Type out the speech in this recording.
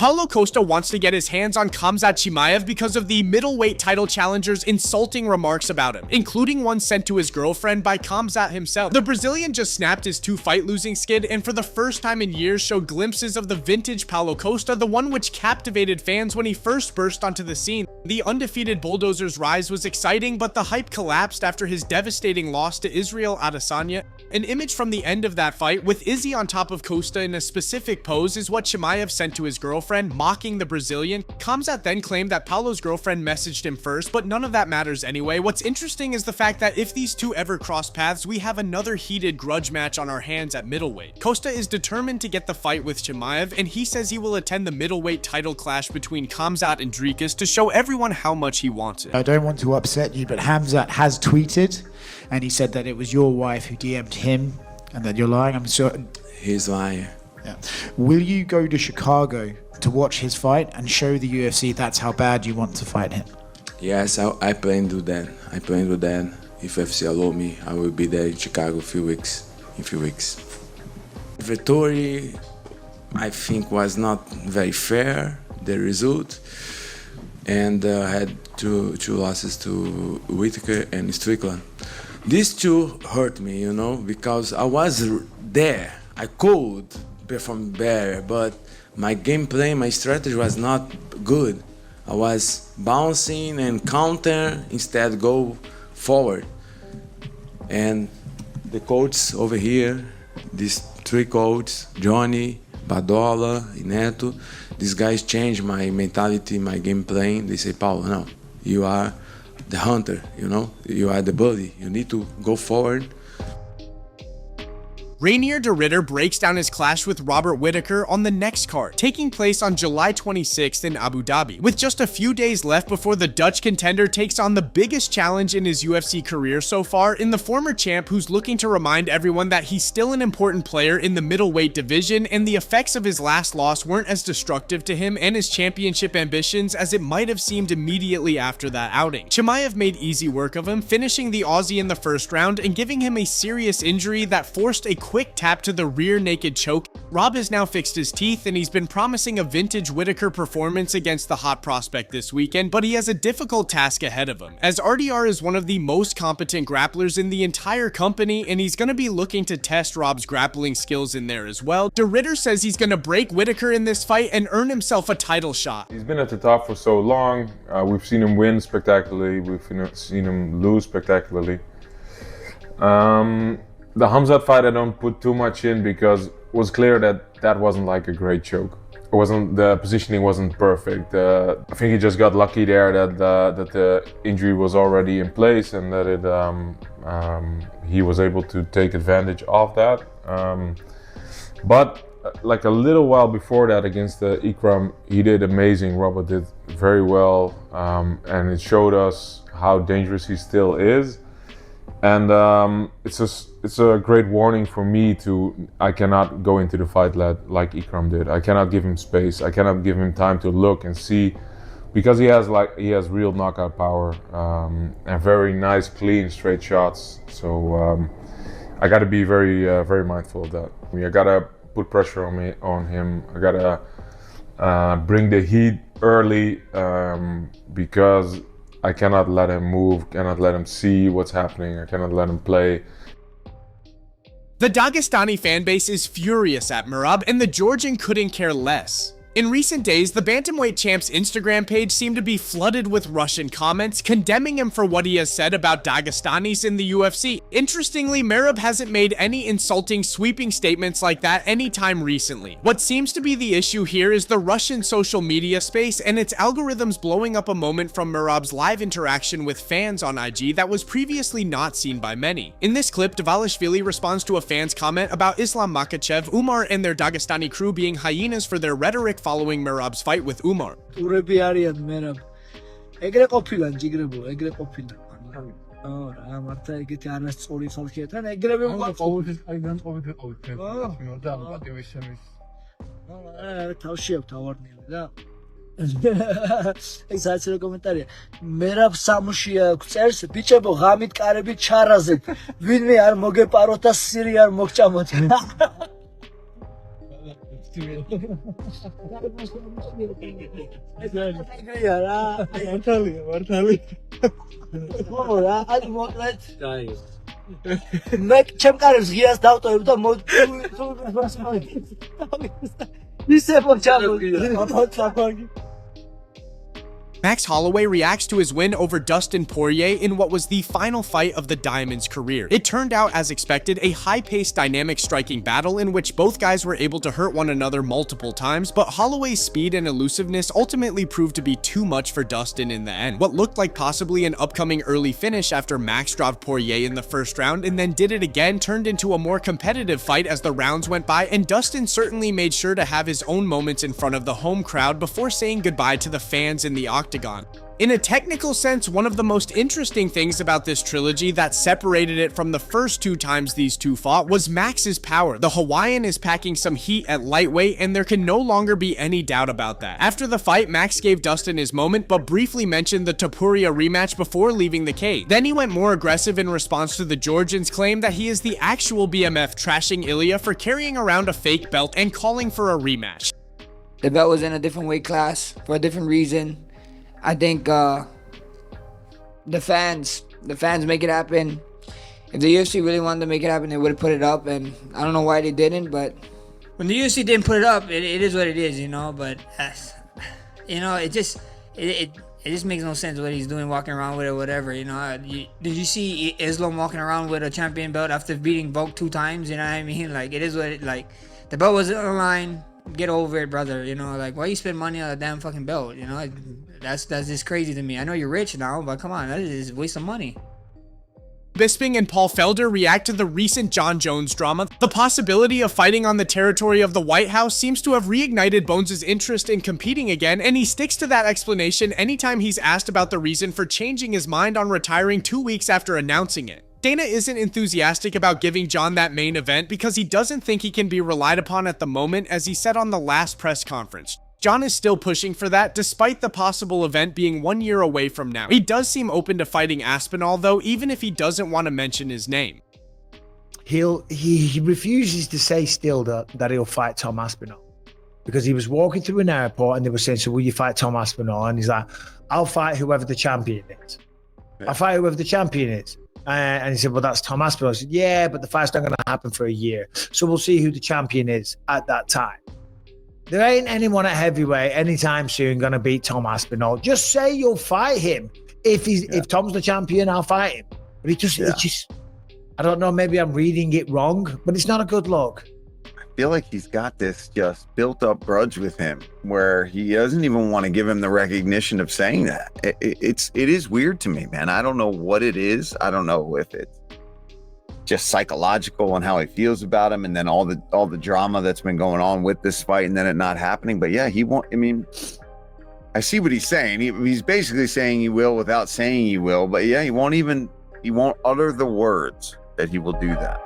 Paulo Costa wants to get his hands on Khamzat Chimaev because of the middleweight title challenger's insulting remarks about him, including one sent to his girlfriend by Khamzat himself. The Brazilian just snapped his 2-fight losing skid and for the first time in years showed glimpses of the vintage Paulo Costa, the one which captivated fans when he first burst onto the scene. The undefeated bulldozer's rise was exciting, but the hype collapsed after his devastating loss to Israel Adesanya. An image from the end of that fight, with Izzy on top of Costa in a specific pose, is what Chimaev sent to his girlfriend, mocking the Brazilian. Khamzat then claimed that Paulo's girlfriend messaged him first, but none of that matters anyway. What's interesting is the fact that if these two ever cross paths, we have another heated grudge match on our hands at middleweight. Costa is determined to get the fight with Chimaev, and he says he will attend the middleweight title clash between Khamzat and Dricus to show everyone how much he wants it. I don't want to upset you, but Khamzat has tweeted, and he said that it was your wife who DM'd him, and that you're lying. I'm sure he's lying. Yeah. Will you go to Chicago to watch his fight and show the UFC that's how bad you want to fight him? Yes, I plan to do that. I plan to do that. If UFC allow me, I will be there in Chicago in a few weeks. Vettori, I think, was not very fair, the result, and had two losses to Whitaker and Strickland. These two hurt me, you know, because I was there. I could perform better, but my gameplay, my strategy was not good. I was bouncing and counter instead go forward. And the coaches over here, these three coaches, Johnny, Badola, Neto, these guys changed my mentality, my gameplay. They say, Paulo, no, you are the hunter, you know, you are the bully. You need to go forward. Rainier de Ridder breaks down his clash with Robert Whitaker on the next card, taking place on July 26th in Abu Dhabi. With just a few days left before the Dutch contender takes on the biggest challenge in his UFC career so far in the former champ, who's looking to remind everyone that he's still an important player in the middleweight division and the effects of his last loss weren't as destructive to him and his championship ambitions as it might have seemed immediately after that outing. Chimaev made easy work of him, finishing the Aussie in the first round and giving him a serious injury that forced a quick tap to the rear naked choke. Rob has now fixed his teeth and he's been promising a vintage Whitaker performance against the hot prospect this weekend, but he has a difficult task ahead of him, as RDR is one of the most competent grapplers in the entire company and he's going to be looking to test Rob's grappling skills in there as well. De Ridder says he's going to break Whitaker in this fight and earn himself a title shot. He's been at the top for so long. We've seen him win spectacularly. We've seen him lose spectacularly. The Khamzat fight I don't put too much in because it was clear that that wasn't like a great choke. It wasn't, the positioning wasn't perfect. I think he just got lucky there that the injury was already in place and that he was able to take advantage of that. But like a little while before that against Ikram, he did amazing. Robert did very well, and it showed us how dangerous he still is. And it's a great warning for me I cannot go into the fight like Ikram did. I cannot give him space. I cannot give him time to look and see, because he has real knockout power and very nice, clean, straight shots. So I got to be very very mindful of that. I got to put pressure on him. I got to bring the heat early because I cannot let him move, cannot let him see what's happening, I cannot let him play. The Dagestani fanbase is furious at Merab, and the Georgian couldn't care less. In recent days, the bantamweight champ's Instagram page seemed to be flooded with Russian comments condemning him for what he has said about Dagestanis in the UFC. Interestingly, Merab hasn't made any insulting, sweeping statements like that anytime recently. What seems to be the issue here is the Russian social media space and its algorithms blowing up a moment from Merab's live interaction with fans on IG that was previously not seen by many. In this clip, Dvalishvili responds to a fan's comment about Islam Makhachev, Umar, and their Dagestani crew being hyenas for their rhetoric following Merab's fight with Umar. ეს არის რა კომენტარია. მერაბ სამუში აქვს წერს, ბიჭებო, ღამით კარებით ჩარაზეთ. ვინმე არ მოგეპაროთ და სირი არ მოგჭამოთ. მე ჩემ კარებს ღიას დავტოვებ და ისე მოჩამო. Max Holloway reacts to his win over Dustin Poirier in what was the final fight of the Diamond's career. It turned out, as expected, a high-paced, dynamic striking battle in which both guys were able to hurt one another multiple times, but Holloway's speed and elusiveness ultimately proved to be too much for Dustin in the end. What looked like possibly an upcoming early finish after Max dropped Poirier in the first round and then did it again turned into a more competitive fight as the rounds went by, and Dustin certainly made sure to have his own moments in front of the home crowd before saying goodbye to the fans in the octagon. In a technical sense, one of the most interesting things about this trilogy that separated it from the first two times these two fought was Max's power. The Hawaiian is packing some heat at lightweight, and there can no longer be any doubt about that. After the fight, Max gave Dustin his moment, but briefly mentioned the Topuria rematch before leaving the cage. Then he went more aggressive in response to the Georgian's claim that he is the actual BMF, trashing Ilia for carrying around a fake belt and calling for a rematch. The belt was in a different weight class for a different reason. I think the fans make it happen. If the UFC really wanted to make it happen, they would have put it up, and I don't know why they didn't, but when the UFC didn't put it up, it is what it is, you know, but it just makes no sense what he's doing, walking around with it or whatever, you know. Did you see Islam walking around with a champion belt after beating Volk 2 times, you know what I mean? Like, it is what it, like, the belt was on the line. Get over it, brother. You know, like, why you spend money on a damn fucking belt? You know, that's just crazy to me. I know you're rich now, but come on, that is a waste of money. Bisping and Felder react to the recent Jon Jones drama. The possibility of fighting on the territory of the White House seems to have reignited Bones' interest in competing again, and he sticks to that explanation anytime he's asked about the reason for changing his mind on retiring 2 weeks after announcing it. Dana isn't enthusiastic about giving Jon that main event because he doesn't think he can be relied upon at the moment, as he said on the last press conference. Jon is still pushing for that, despite the possible event being 1 year away from now. He does seem open to fighting Aspinall, though, even if he doesn't want to mention his name. He refuses to say still that he'll fight Tom Aspinall, because he was walking through an airport and they were saying, so will you fight Tom Aspinall? And he's like, I'll fight whoever the champion is. I'll fight whoever the champion is. And he said, well, that's Tom Aspinall. I said, yeah, but the fight's not going to happen for a year. So we'll see who the champion is at that time. There ain't anyone at heavyweight anytime soon going to beat Tom Aspinall. Just say you'll fight him. If Tom's the champion, I'll fight him. But it just, I don't know, maybe I'm reading it wrong, but it's not a good look. I feel like he's got this just built up grudge with him where he doesn't even want to give him the recognition of saying that. It is weird to me, man. I don't know what it is. I don't know if it's just psychological and how he feels about him, and then all the drama that's been going on with this fight and then it not happening. But yeah, he won't. I mean, I see what he's saying. He's basically saying he will without saying he will. But yeah, he won't utter the words that he will do that.